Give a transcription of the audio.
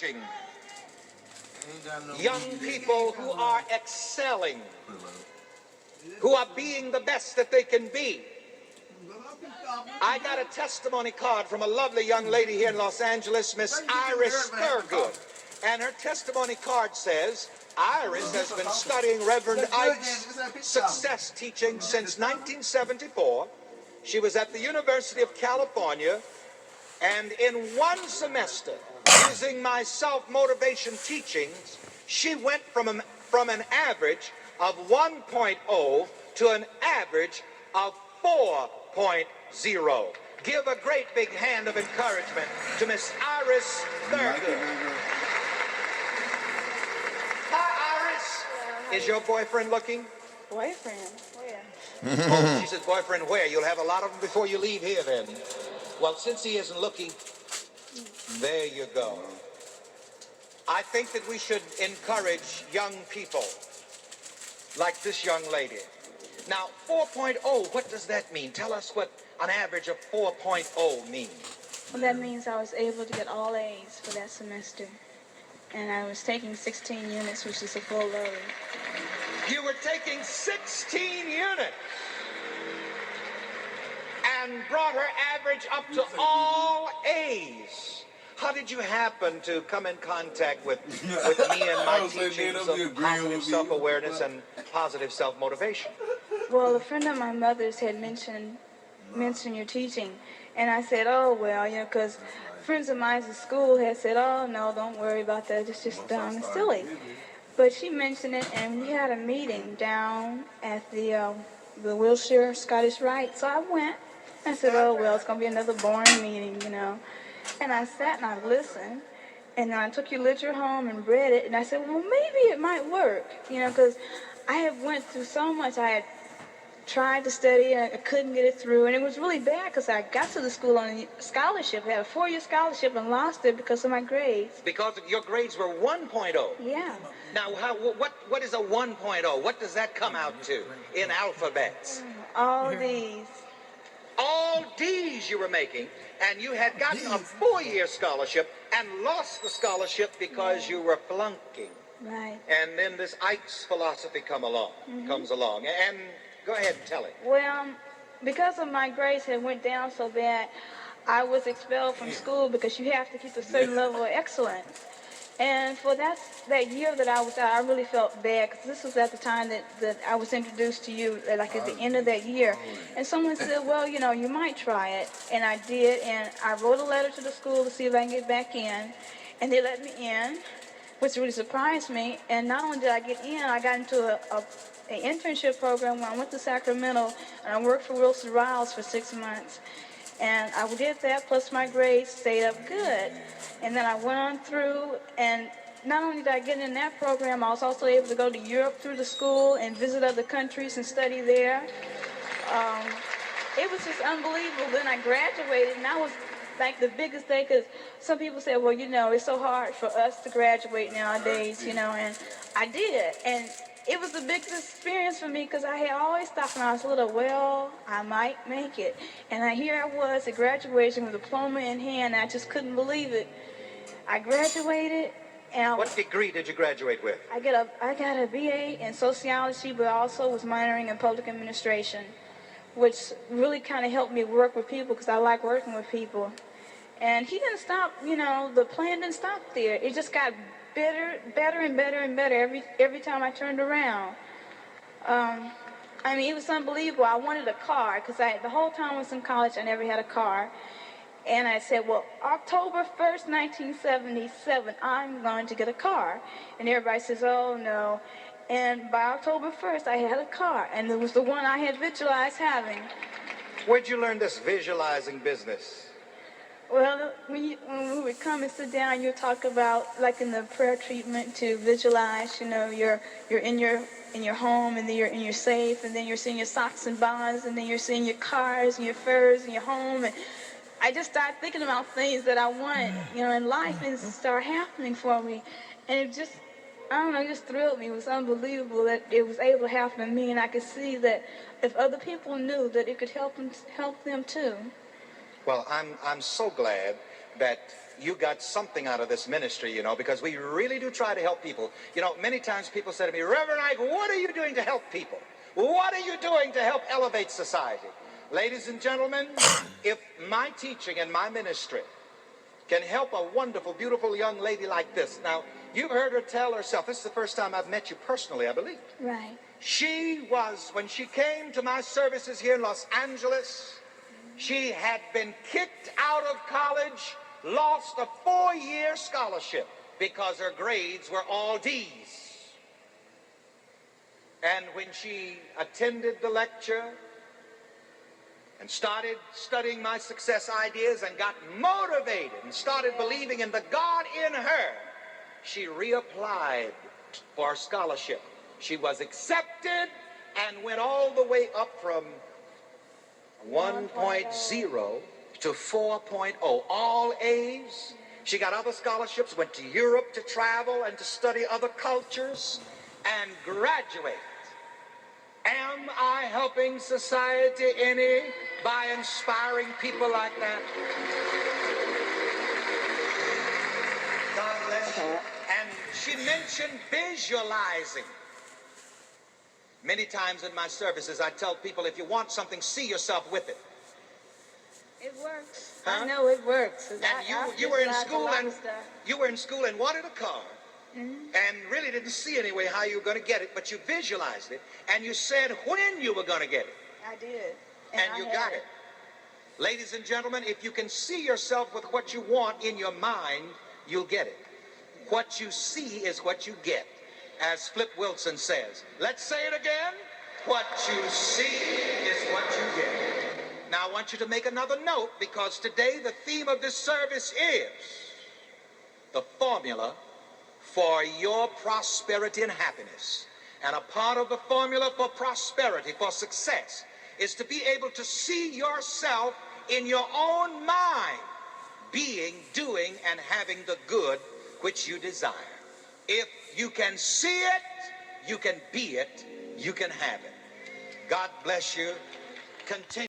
encouraging young people who are excelling, who are being the best that they can be. I got a testimony card from a lovely young lady here in Los Angeles, Miss Iris Thurgood. And her testimony card says, Iris has been studying Reverend Ike's success teaching since 1974. She was at the University of California, and in one semester, using my self-motivation teachings, she went from an average of 1.0 to an average of 4.0. Give a great big hand of encouragement to Miss Iris Thurgood. Hi, Iris. Hello, Is your boyfriend looking? boyfriend? Where? Oh, she says, boyfriend where? You'll have a lot of them before you leave here then. Well, since he isn't looking, there you go. I think that we should encourage young people like this young lady. Now, 4.0, what does that mean? Tell us what an average of 4.0 means. Well, that means I was able to get all A's for that semester. And I was taking 16 units, which is a full load. You were taking 16 units and brought her average up to all A's. How did you happen to come in contact with me and my teachings of positive self-awareness and positive self-motivation? Well, a friend of my mother's had mentioned your teaching. And I said, oh, well, you know, because friends of mine at school had said, oh, no, don't worry about that. It's just dumb and silly. But she mentioned it, and we had a meeting down at the Wilshire Scottish Rite. So I went. I said, oh, well, it's going to be another boring meeting, you know. And I sat and I listened. And then I took your literature home and read it. And I said, well, maybe it might work, you know, because I have went through so much. I had tried to study and I couldn't get it through, and it was really bad because I got to the school on a scholarship. I had a 4-year scholarship and lost it because of my grades. Because your grades were 1.0. Yeah. Now, what is a 1.0? What does that come out to in alphabets? All these. All D's you were making, and you had gotten a 4-year scholarship and lost the scholarship because you were flunking. Right. And then this Ike's philosophy comes along, and go ahead and tell it. Well, because of my grades had went down so bad, I was expelled from school because you have to keep a certain level of excellence. And for that year that I was out, I really felt bad because this was at the time that I was introduced to you, like at the end of that year. And someone said, well, you know, you might try it. And I did, and I wrote a letter to the school to see if I can get back in. And they let me in, which really surprised me. And not only did I get in, I got into an internship program when I went to Sacramento, and I worked for Wilson Riles for 6 months. And I did that, plus my grades stayed up good. And then I went on through, and not only did I get in that program, I was also able to go to Europe through the school and visit other countries and study there. It was just unbelievable. Then I graduated, and that was like the biggest day, because some people say, well, you know, it's so hard for us to graduate nowadays, you know, and I did. And it was the biggest experience for me because I had always thought when I was little, well, I might make it. And here I was at graduation with a diploma in hand, and I just couldn't believe it. I graduated, and What degree did you graduate with? I got a BA in sociology, but also was minoring in public administration, which really kind of helped me work with people because I like working with people. And he didn't stop, you know, the plan didn't stop there. It just got better and better every time I turned around. I mean, it was unbelievable. I wanted a car because the whole time I was in college, I never had a car. And I said, well, October 1st, 1977, I'm going to get a car. And everybody says, oh, no. And by October 1st, I had a car. And it was the one I had visualized having. Where'd you learn this visualizing business? Well, when we would come and sit down, you talk about, like in the prayer treatment, to visualize, you know, you're in your home, and then you're in your safe, and then you're seeing your socks and bonds, and then you're seeing your cars and your furs and your home. And I just started thinking about things that I wanted, you know, in life, and it started happening for me. And it just, I don't know, it just thrilled me. It was unbelievable that it was able to happen to me, and I could see that if other people knew, that it could help them too. Well, I'm so glad that you got something out of this ministry, you know, because we really do try to help people. You know, many times people say to me, Reverend Ike, what are you doing to help people? What are you doing to help elevate society? Ladies and gentlemen, if my teaching and my ministry can help a wonderful, beautiful young lady like this. Now, you've heard her tell herself, this is the first time I've met you personally, I believe. Right. She was, when she came to my services here in Los Angeles, she had been kicked out of college, lost a 4-year scholarship because her grades were all D's. And when she attended the lecture and started studying my success ideas and got motivated and started believing in the God in her, she reapplied for a scholarship. She was accepted and went all the way up from 1.0 to 4.0, all A's. She got other scholarships, went to Europe to travel and to study other cultures and graduate. Am I helping society any by inspiring people like that? God bless you. And she mentioned visualizing. Many times in my services, I tell people, if you want something, see yourself with it. It works. Huh? I know it works. And you were in school and wanted a car. And really didn't see anyway how you were going to get it, but you visualized it, and you said when you were going to get it. I did. And you got it. Ladies and gentlemen, if you can see yourself with what you want in your mind, you'll get it. What you see is what you get, as Flip Wilson says. Let's say it again. What you see is what you get. Now, I want you to make another note, because today the theme of this service is the formula for your prosperity and happiness. And a part of the formula for prosperity, for success, is to be able to see yourself in your own mind, being, doing, and having the good which you desire. If you can see it, you can be it, you can have it. God bless you. Continue.